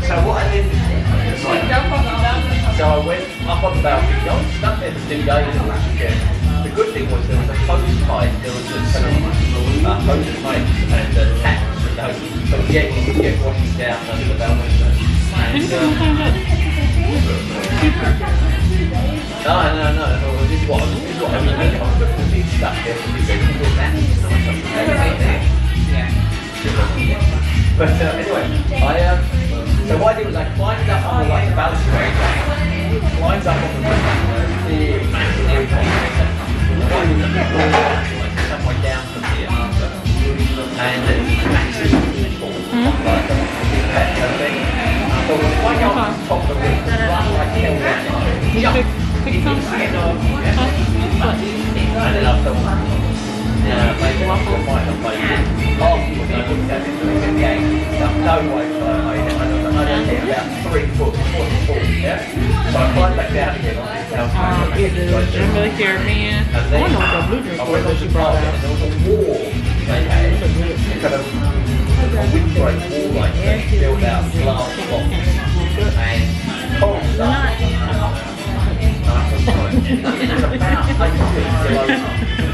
So what I did, so I went up on the balcony. I was stuck there for 2 days. The good thing was there was a hose pipe. There was a kind of hose pipes and taps. So yeah, you could get washing down under the balcony. And, no. This is what I mean. I was going to be stuck there for 2 days. But anyway, so what I did was I climbed up on the balustrade, climbed up on the massive some way down from here, and it's massive people, like a big pet thing. So when I got on top of the roof, run like hell down, jump, pick something, and then I thought, yeah, maybe I might not make it. Oh, I looked at it and said, no way I made it. I don't think about 3 foot, 4 foot, yeah? So I climbed back down again on this house. I'm really scared, man. I don't know what the blue drink was she brought out. There was a wall they had, kind of a windbreak wall like that, built out of glass blocks and coral stuff. It's about 8 feet below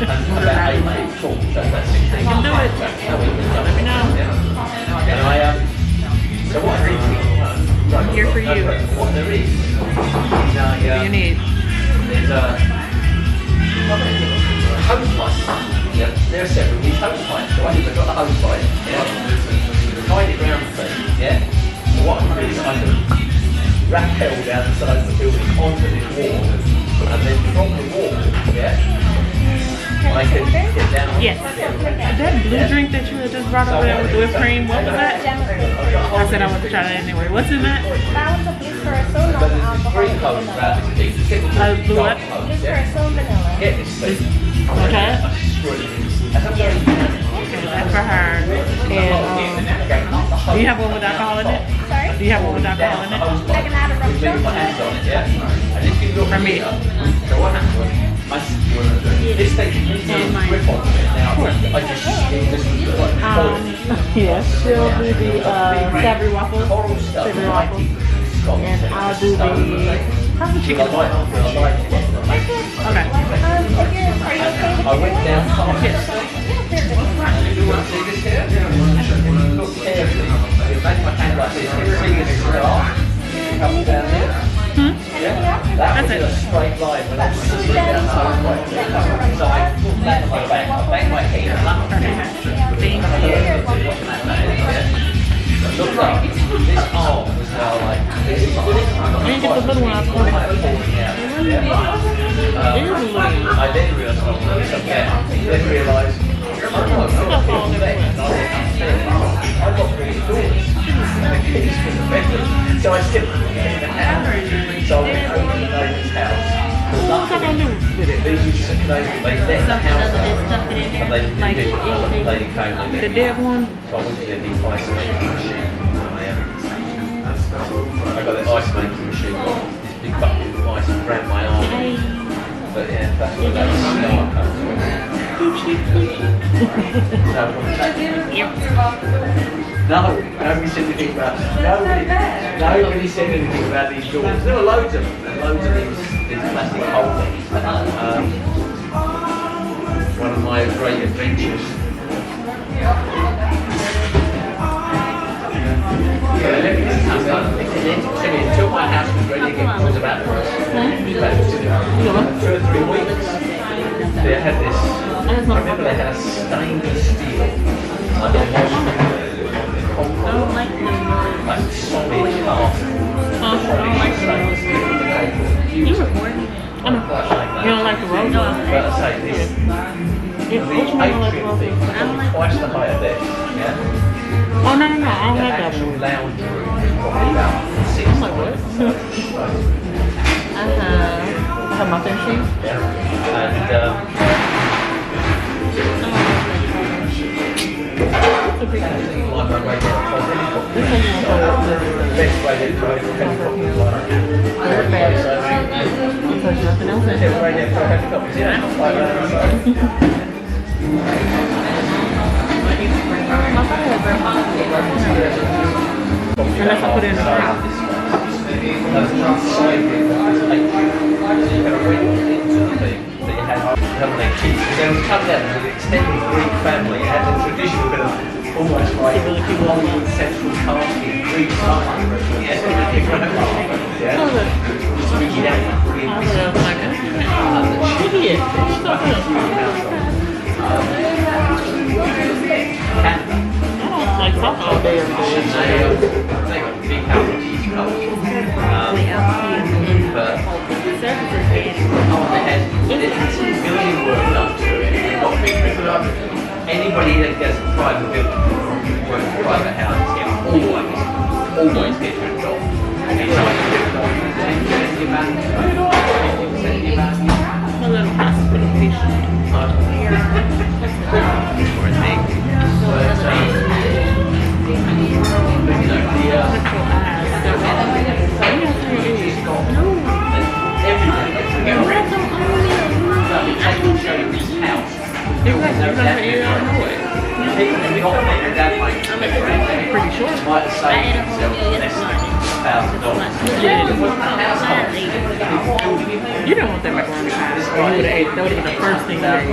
and about 8 feet tall, so that's 6 feet. I can do it. Let me know. Anyway, so what I did, I'm here for you. what there is, What do you need? there's a hose pipe. Yeah, there are several of these hose pipes. So I think I've got the hose pipe. Yeah, tied it round the thing. Yeah. So what I can do is I can rappel down the side of the building onto this wall, and then from the wall, yeah, I can get down. Yes. That blue drink that you had just brought over there with whipped cream, what was that? I said I want to try that anyway. What's in that? That one's a blue curacao, But there's 3 codes around this thing. Blue what? blue curacao vanilla. Get this thing. Okay. That's a very That's for her. And do you have one with alcohol in it? Sorry? Do you have one with alcohol in it? I can add a rum shot. my hands on it, yeah? And if you look For me. here, so what happened was, this thing, grip on it now, I just was like, Yes, she'll do the savory waffles. coral stuff, Savory waffles. And I'll do the, how's the I chicken? like it. Okay. If you're afraid of things, I went down past Yes. You want to see this here? Look carefully. Make my hand like this. You see this star? Come down here. Yeah? That was a straight line when I was sitting down the whole way. So I put that on my back. I bang my head up. Thank you. Look up. This arm was now like this. I didn't get the little one out of the I then realised I was doing something. Then realised I got really doors. And the keys for the bedroom. So I still couldn't get in the house. So I went over to the neighbour's house. What's I gonna do with it? They used to they let the house out. And they did they came with The it. dead one? So I went to get the ice making machine. I got the ice making machine. This big bucket of ice around my arm. But yeah, that's where that scar comes from. No, nobody said anything about nobody said anything about these doors. There were loads of these plastic holders. One of my great adventures. Until my house was ready again, it was about 2 or 3 weeks. They had this. I remember they had a stainless steel, like solid cast. You recording? I know. You don't like the roses? No, But I say this, Yeah, the which one you don't like the atrium thing roses? is probably twice the height of this. Yeah. Oh, no, I don't The like that actual one. lounge room is probably about 6 I'm like, what? I have my thin sheets. Yeah. And It's a big one. like my radiator closet, This one you want to best radiator closet for helicopters like Very bad. You touch nothing else in here. radiator for helicopters, yeah, like that. So. My father had very much. Unless I put it in the fridge. That's one side here, that's like, so you kind of went into the thing that you had having their kids. Because they was come down with an extended Greek family. It had the traditional kind of almost like Hollywood central casting, Greek family. Yeah, yeah. Oh, look. Speaking out, I was like, look at it. I don't like talk all day every day. they got big houses, but it has a million work done to it. They've got people up. Anybody that gets a private building, works in private houses, always gets ripped off. It's like 50% of your value, 50% of your value. A little hospitalization. Or a thing. Pretty sure. You don't want that macaroni pie. You would have ate. That would have been the first thing you ate.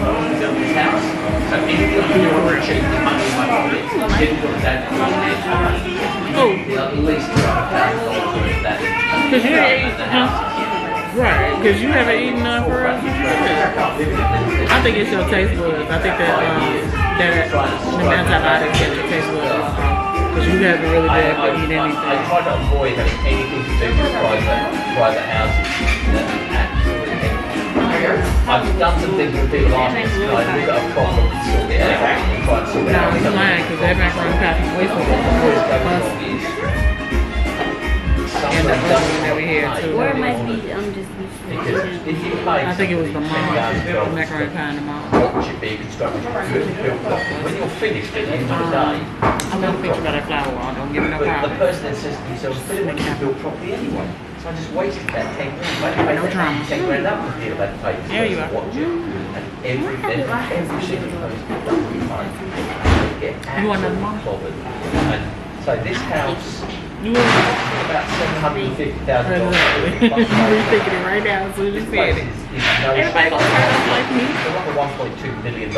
Oh. Because you ate, right, because you haven't eaten none for us. I think it's your taste buds. I think that the antibiotics get your taste buds. Because you haven't really been able to eat anything. I try to avoid having anything to do with private houses. Absolutely. I've done some things with people asking us, we've got a problem, sort it out, and try and sort it out. No, it's lying, because that macaroni pie is way too good. And the dumpling that we had too. Or it might be, just I think it was the mom, the macaroni pie and the mom. What should be constructed built up. When you're finished at the end of the day, I'm gonna think about that flour wall. Don't give me no but the problem. person that says to themselves, but it wouldn't be built properly anyway. So I just wasted that 10 grand. No drama. 10 grand up with the that pay. There you are. Watch it. And every single post is done with money. Get You want another one? bothered. And so this house, You want about $750,000. you rethinking it right now as soon as you This said place it. is no Everybody gonna turn up like me. It's like a $1.2 million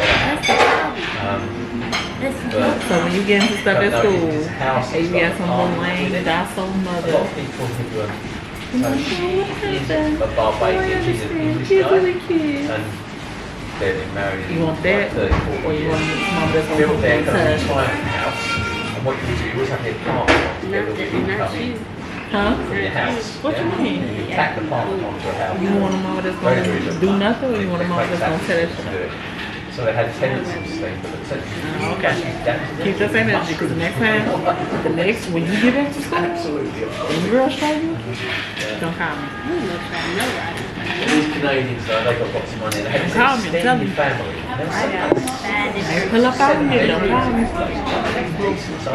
So when you get into stuff at school, and you got some little lame, docile a mother. lot of people who so she is happened? a Barbadian, she's an English guy, and they've been married You want that? 30, 40 Or you want years. mom that's Built gonna their kind of touch? retirement house, and what you do is have the apartment together with income Huh? from your house. What you mean? You tack the apartment onto a house. You want a mama that's gonna do nothing, or you want a mama that's gonna tell that shit? So they had tenants in Spain, but the tenants Keep the same energy, because the next time, when you get back to school, absolutely. and your girl straight, don't call me. These Canadians, though, they got lots of money. They had Call an me, tell me. extended family. They were so Pull up on me, don't call me.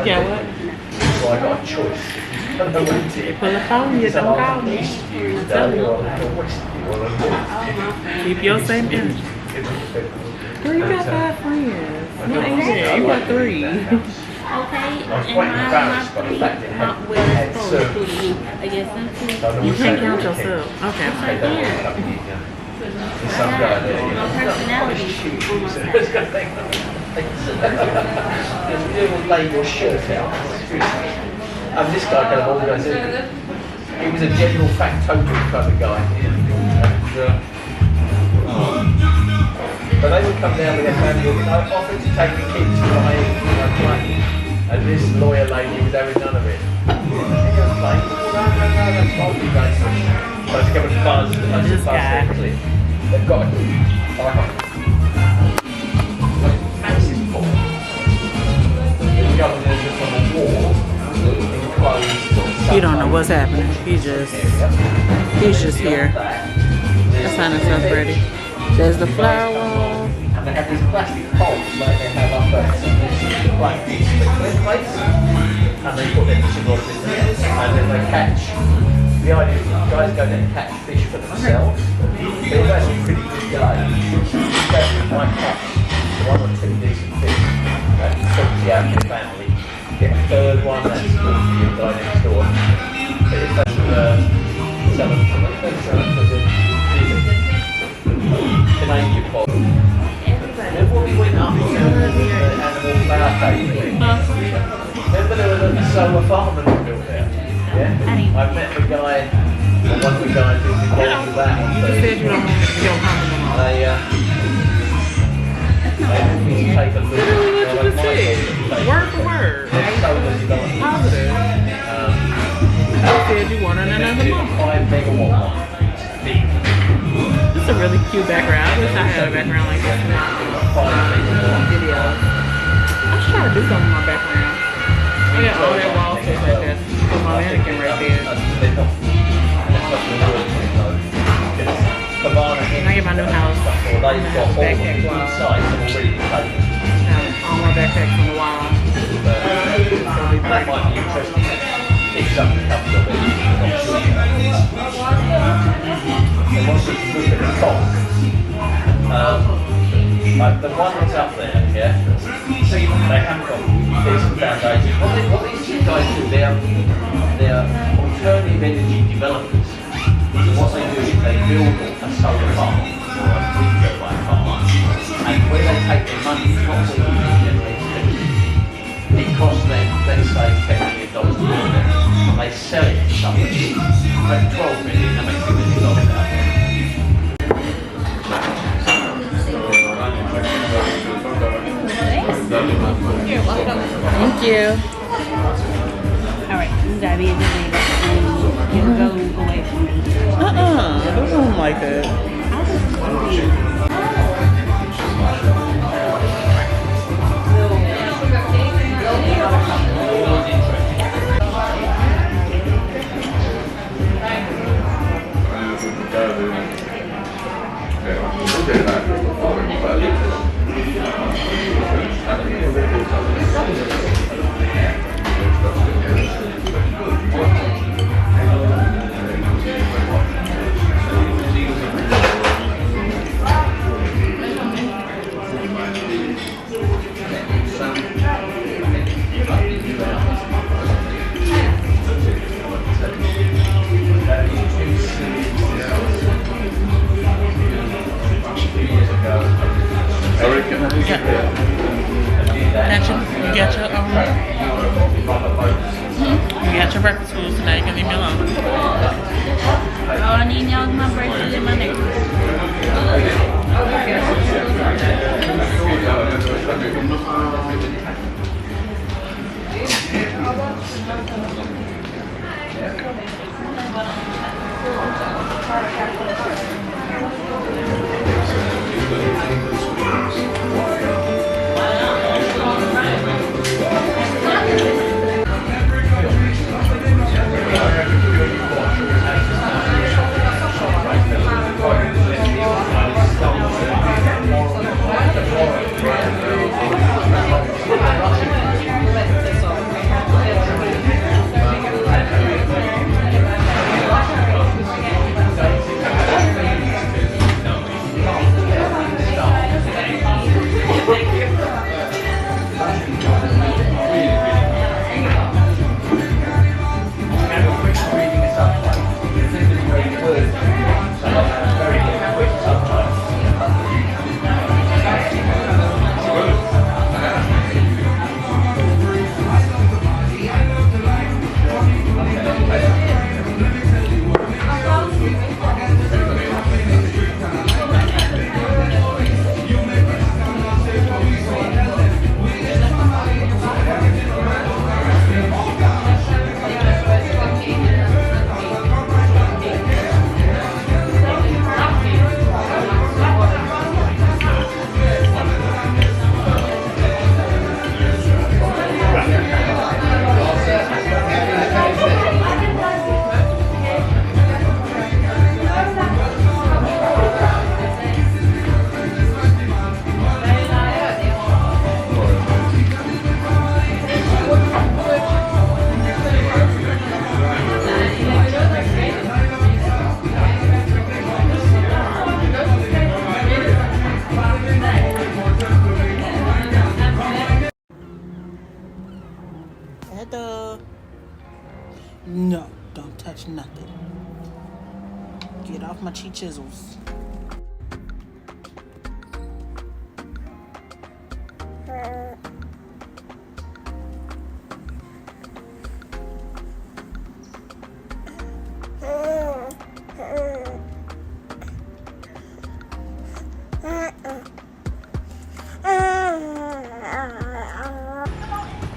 Yeah, what? So I got a choice. I went to Pull up on you, don't call me. Tell me. Keep your same energy. Girl, you got 5 friends. No, ain't you got 3. Okay, I was and quite my embarrassed by the fact that it had, not well had exposed served. to the roof. I guess that's it. So I You was can't saying, count yourself. Okay. They don't want to come in, yeah. There's some guy there, you know. My personality is almost You will lay your shirt out. And this guy kind of organised it. He was a general factotum kind of guy. But they would come down with their family and I offered to take the kids to my plane. And this lawyer lady was having none of it. That's multi-racial. So it's coming buzz and This guy. they've got massive pool. There's governors just on the wall, enclosed. He don't know what's happening. He's just here. That's how stuff ready. There's the flower wall. And they have these plastic poles like they have up at this plastic place. And they put their fishing rods in there. And then they catch. The idea is that guys go there and catch fish for themselves. But it's actually a pretty good day. You might catch one or two decent fish. And talk to your family. Get a third one, that's good for your guy next door. But if they sell them for Canadian bottle. Then when we went up to the animal flower tasting, remember there was a solar farm that we built there? Yeah? I met the guy, or one of the guys who's involved with that on You said you don't feel comfortable. They asked me to take a look. What you just said. Word for word. Solar development. Positive. You said you wanted another month. 5 megawatt one. Big. It's a really cute background. I wish I had a background like this. Video. I should try to do something with my background. I got all that wall space like that. Put my mannequin right there. When I get my new house, I'm gonna have a backpack wall. All my backpacks on the wall. That might be interesting. If something comes of it, I'm sure you know. Once you look at the top, like the one that's up there, yeah, so they haven't got decent foundations. What these guys do, they're alternative energy developers. So what they do is they build a solar farm or a wind turbine farm, and when they take their money, it's not so easy to generate energy. It costs them, let's say, $10 million to build it. They sell it to somebody, like 12 million, and make $2 million out of it. Thank you. Alright, you gotta be a good neighbor. You go away from me. I don't like that. You got your breakfast foods tonight. You can leave me alone. All I need now is my bracelet and my necklace. touch nothing. Get off my cheap chisels.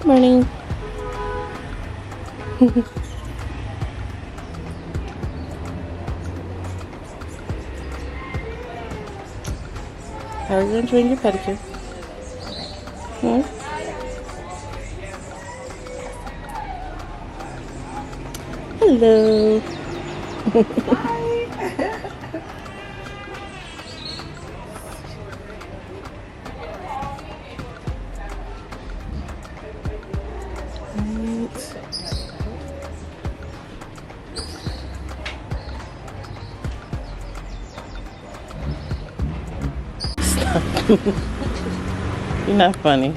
Morning. How are you enjoying your pedicure? Hmm? Hello. You're not funny.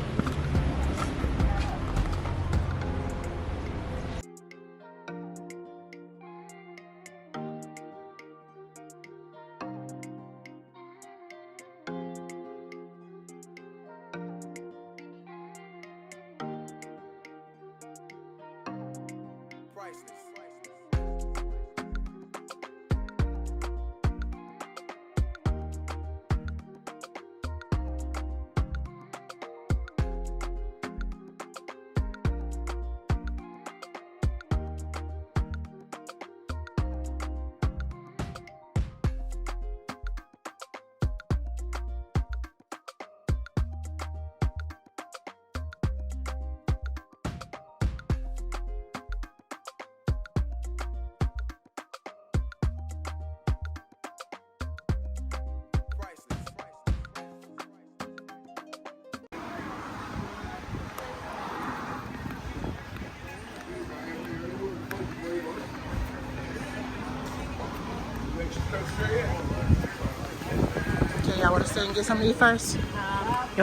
Okay, y'all want to stay and get something to eat first? You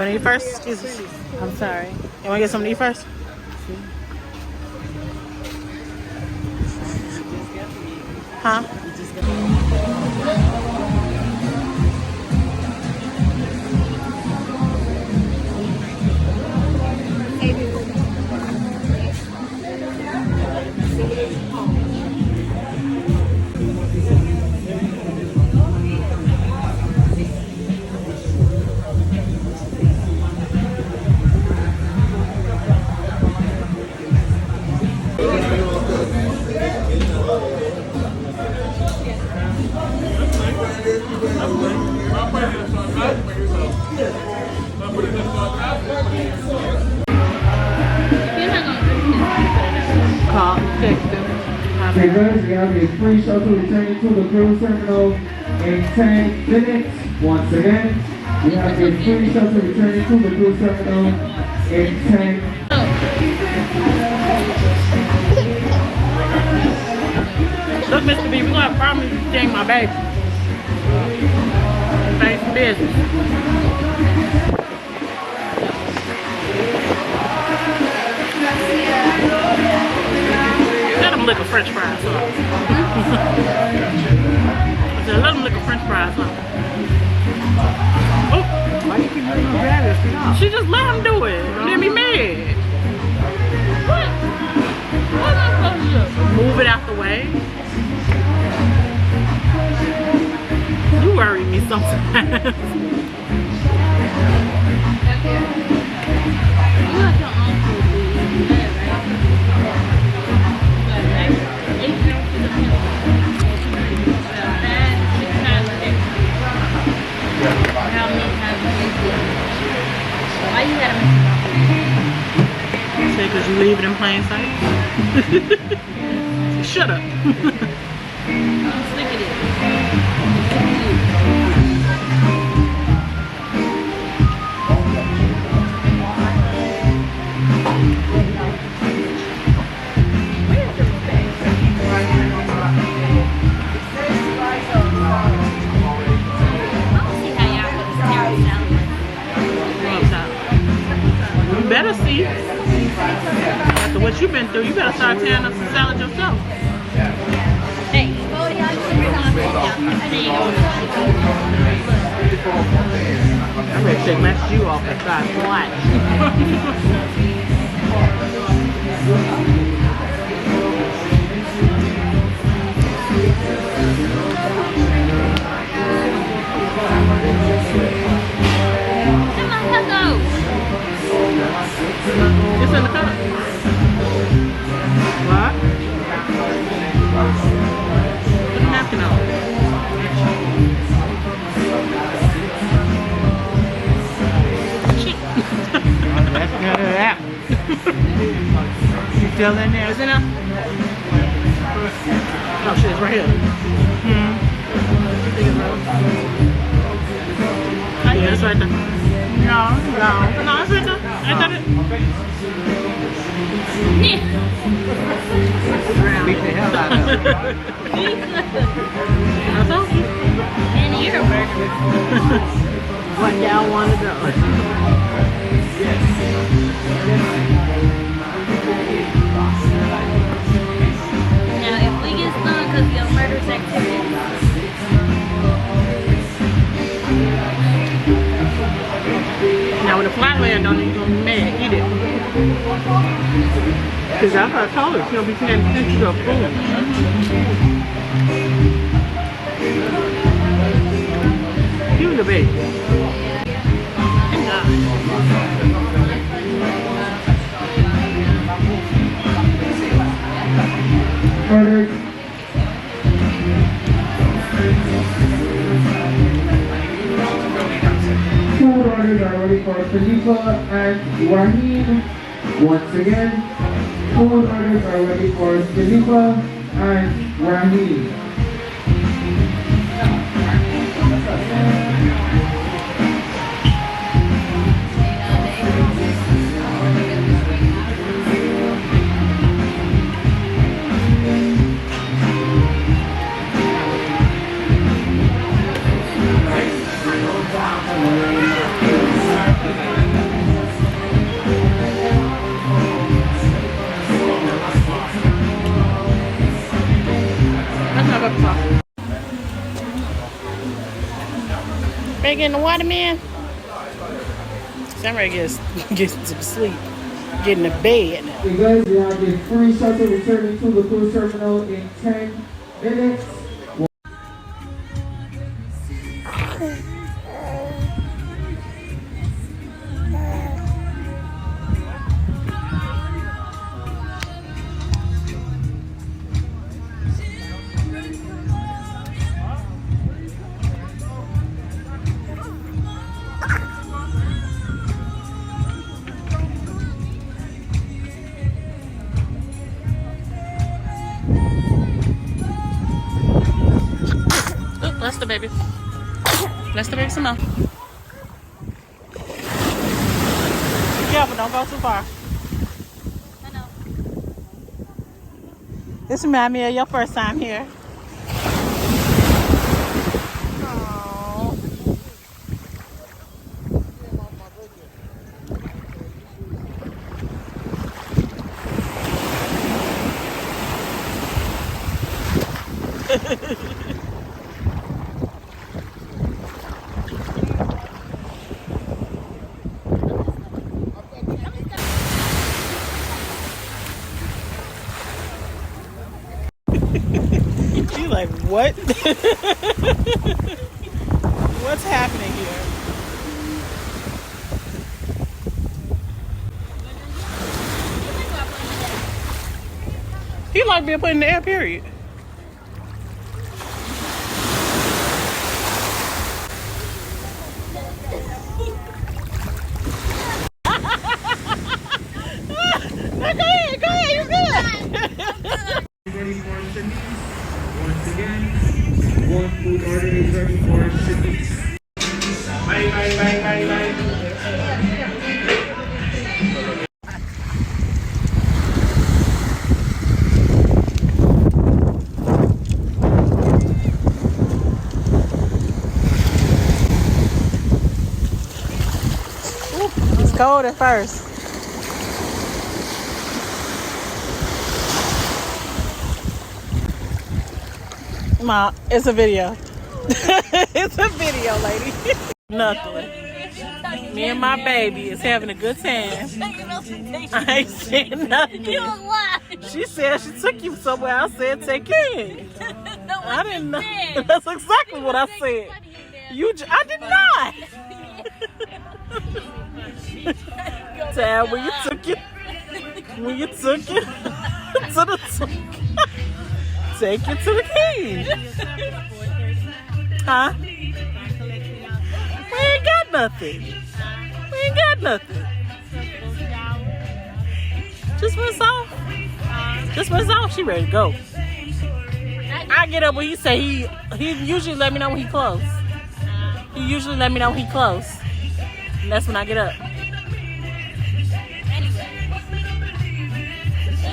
want to eat first? Excuse me. I'm sorry. You want to get something to eat first? Huh? Reverse, we have a free shuttle returning to the cruise terminal in 10 minutes. Once again, we have a free shuttle returning to the cruise terminal in 10 Look, Mr. B, we're going to promise you change my baby. Thanks for business. Let them lick a french fries up. I said, let them lick a french fries up. Oh. Why you keep moving grab it? She just let him do it. Let me mad. What? What am I supposed to do? Move it out the way. You worry me sometimes. Why you gotta Say because you leave it in plain sight. Shut up. slick it in? You better see. After what you've been through, you better start tearing up some salad yourself. I'm ready to take my shoe off and start squatting. It's in the cup. What? Put a napkin on. That's none of that. You still in there? Is it now? Oh shit, it's right here. Yeah, it's right there. No, it's right there. Ain't that it? Beat the hell out of it. I told you. And you're a murderer. What y'all want to go? Now, if we get stung because of your murderous activity, now when the fly land on it, you're gonna be mad. Eat it. Cause I told her she don't be paying attention to her food. You the baby. Orders. Food orders are ready for Khalifa and Raheem. Once again, food orders are ready for Khalifa and Raheem. Ready in the water, man? So I'm ready to get some sleep. Get in the bed. You guys, we have a free shuttle returning to the cruise terminal in 10 minutes. Bless the baby. Bless the baby some more. Be careful, don't go too far. I know. This reminds me of your first time here. She's like, what? What's happening here? He like being put in the air, period. Go ahead, you're good. Ready for Shanice. Once again, one food order is ready for Shanice. Bye. It's cold at first. Ma, it's a video. It's a video, lady. Nothing. Me and my baby is having a good time. I ain't saying nothing. You a lie. She said she took you somewhere. I said take you in. No, I didn't know. said. That's exactly what I said. I did not. Dad, when you took it to the take it to the king. Huh? We ain't got nothing. Just went off. She ready to go. I get up when he say he usually let me know when he close. He usually let me know when he close. And that's when I get up.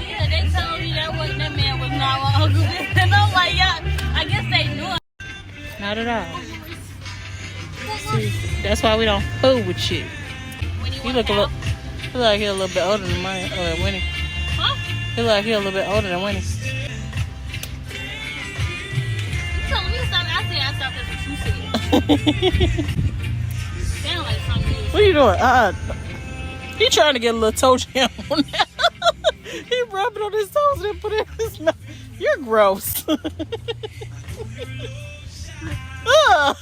Yeah, they told me that man was not my uncle. And I'm like, yeah, I guess they knew it. Not at all. See, that's why we don't fool with you. He look like he a little bit older than Winnie. Huh? He look like he a little bit older than Winnie. You told me to stop. I stopped. That's what you said. Sound like something. What are you doing? He trying to get a little toe jam on that. He rubbing on his toes and put it in his mouth. You're gross. Ugh.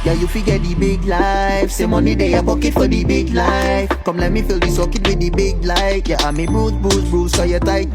Yeah, you forget the big life. Say money they a bucket for the big life. Come let me fill the socket with the big light. Yeah, I'm a bruise, so you tight.